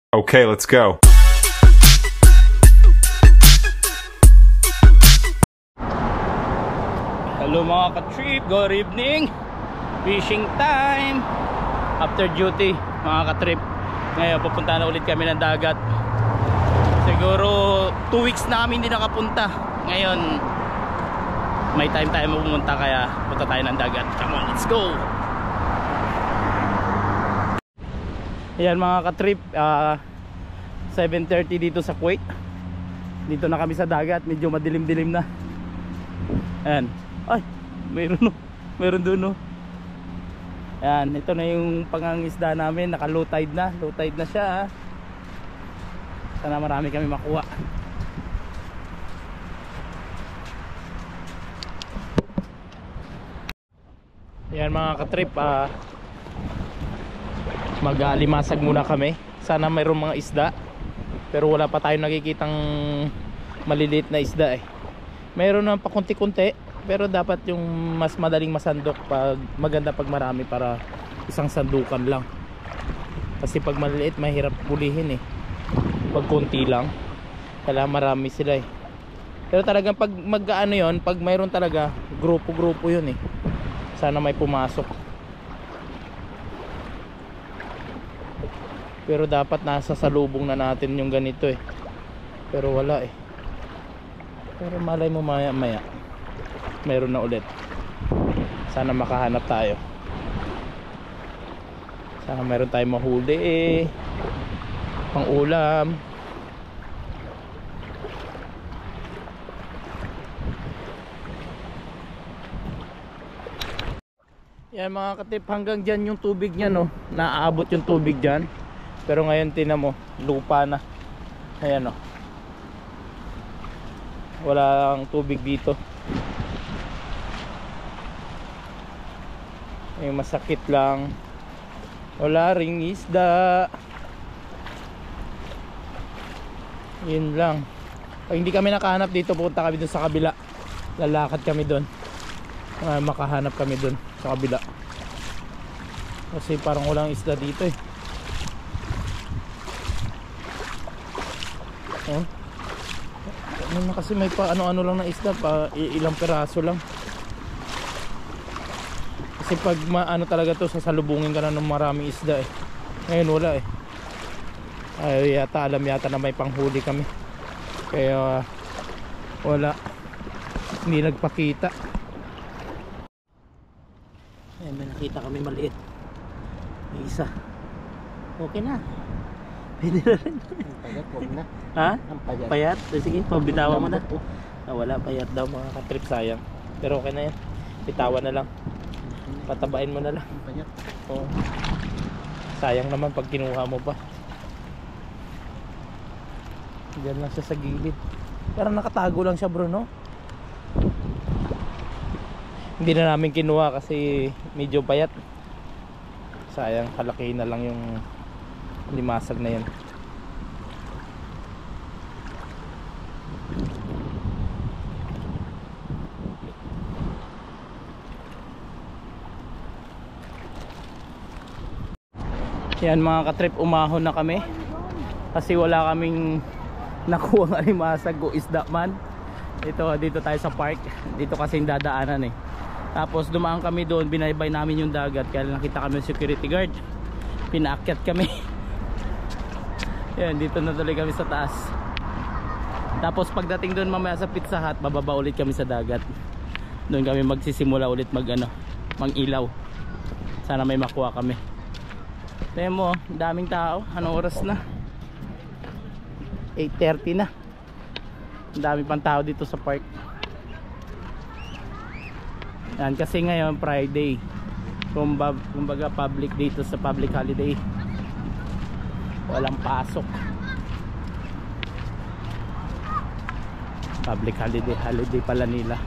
Okay, let's go. Hello mga ka-trip, good evening. Fishing time after duty mga ka-trip. Ngayon pupunta na ulit kami ng dagat. Siguro 2 weeks na kami hindi nakapunta. Ngayon may time tayo pumunta, kaya punta tayo ng dagat. Come on, let's go. Ayan mga ka-trip, 7:30 dito sa Kuwait. Dito na kami sa dagat, medyo madilim-dilim na. Ayan. Ay, meron doon no. Ayan, ito na yung pangangisda namin, naka low tide na. Low tide na siya. Sana marami kami makuha. Ayan mga ka-trip, mag-alimasag muna kami. Sana mayroong mga isda, pero wala pa tayong nakikitang maliliit na isda eh. Mayroon naman pa kunti-kunti, pero dapat yung mas madaling masandok, pag maganda pag marami, para isang sandukan lang. Kasi pag maliliit mahirap pulihin eh. Pag kunti lang kailangan marami sila eh. Pero talagang pag mag-ano yon, pag mayroon talaga grupo-grupo yun eh. Sana may pumasok. Pero dapat nasa salubong na natin yung ganito eh. Pero wala eh. Pero malay mo maya maya meron na ulit. Sana makahanap tayo. Sana meron tayong mahuli eh, pang ulam. Yan mga katip, hanggang dyan yung tubig nya no. Naaabot yung tubig dyan. Pero ngayon tinan mo, lupa na. Ayan o, walang tubig dito. Yung masakit lang, wala ring isda. Yun lang. Pag hindi kami nakahanap dito, pupunta kami dun sa kabila. Lalakad kami dun, makahanap kami dun sa kabila. Kasi parang walang isda dito eh. Oh. Kasi may pa ano-ano lang na isda, pa ilang peraso lang. Kasi pag maano talaga to, sasalubungin ka na ng maraming isda eh. Ngayon wala eh. Ay yata, alam yata na may panghuli kami, kaya wala, hindi nagpakita. Ayan, may nakita kami maliit. May isa. Okay na, pwede na rin. Payat, huwag na. Ha? Ang payat. Payat? Sige, pabitawan mo na. Wala, payat daw mga katrip, sayang. Pero okay na yan, bitawan na lang. Patabain mo na lang. Ang payat. Oo. Sayang naman pag kinuha mo pa. Diyan lang siya sa gilid. Parang nakatago lang siya bro, no? Hindi na namin kinuha kasi medyo payat. Sayang, kalaki na lang yung limasag na yan. Yan mga katrip, umahon na kami kasi wala kaming nakuha ng alimasag o isda man. Dito tayo sa park. Dito kasi yung dadaanan eh. Tapos dumaan kami doon, binaybay namin yung dagat, kaya nakita kami yung security guard. Pinaakyat kami. Yan, dito na tuloy kami sa taas. Tapos pagdating doon mamaya sa Pizza Hut, bababa ulit kami sa dagat. Doon kami magsisimula ulit mag-ilaw. Sana may makuha kami. Tingnan mo, daming tao. Anong oras na? 8:30 na. Ang dami pang tao dito sa park. Yan, kasi ngayon Friday. Kumbaga public dito, sa public holiday. Walang pasok. Public holiday pala nila.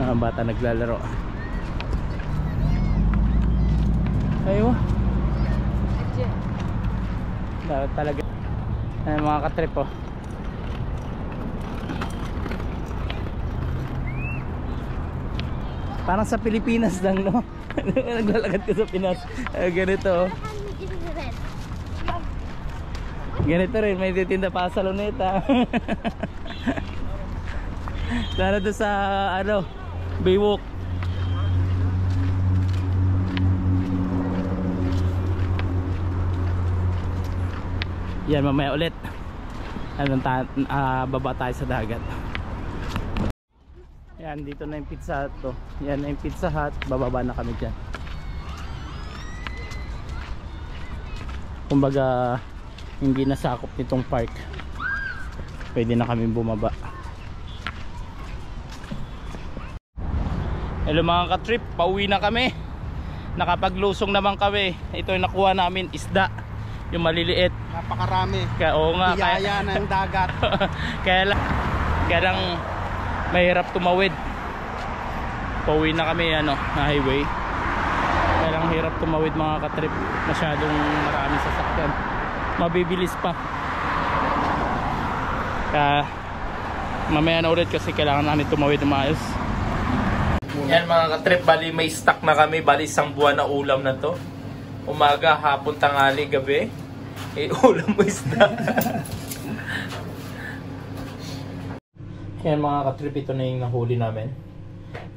Mga bata naglalaro. Ayaw talaga. Ayan mga katrip oh. Parang sa Pilipinas lang, no? Naglalakad ka sa Pinas. Ganito. Ganito rin, may titinda pa sa Luneta. Lalo doon sa ano, Baywalk. Yan, mamaya ulit. Baba tayo sa dagat. Yan, dito na yung Pizza Hut to. Yan na yung Pizza Hut. Bababa na kami dyan. Kumbaga hindi nasakop nitong park, pwede na kami bumaba. Hello mga ka-trip, pauwi na kami. Nakapaglusong naman kami. Ito yung nakuha namin, isda, yung maliliit. Napakarami. Oo nga, Biyaya ng dagat. kaya lang mahirap tumawid. Pauwi na kami na highway. Kaya lang hirap tumawid mga ka-trip. Masyadong marami sasakyan. Mabibilis pa. Kaya mamaya na ulit kasi kailangan namin tumawid ng maayos. Yan mga ka-trip, bali may stock na kami. Bali isang buwan na ulam na to. Umaga, hapon, tanghali, gabi. Ulam mo isda. Yan mga ka-trip, ito na yung nahuli namin.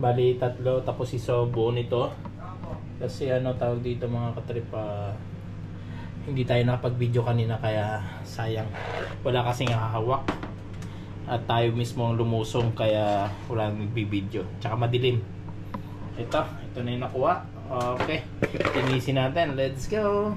Bali 3, tapos isa buo nito. Kasi tawag dito mga ka-trip, hindi tayo nakapag-video kanina kaya sayang. Wala kasing hahawak. At tayo mismo ang lumusong kaya wala nang nagbibideo. Tsaka madilim. Ito na yung nakuha. Okay. Tinisin natin. Let's go.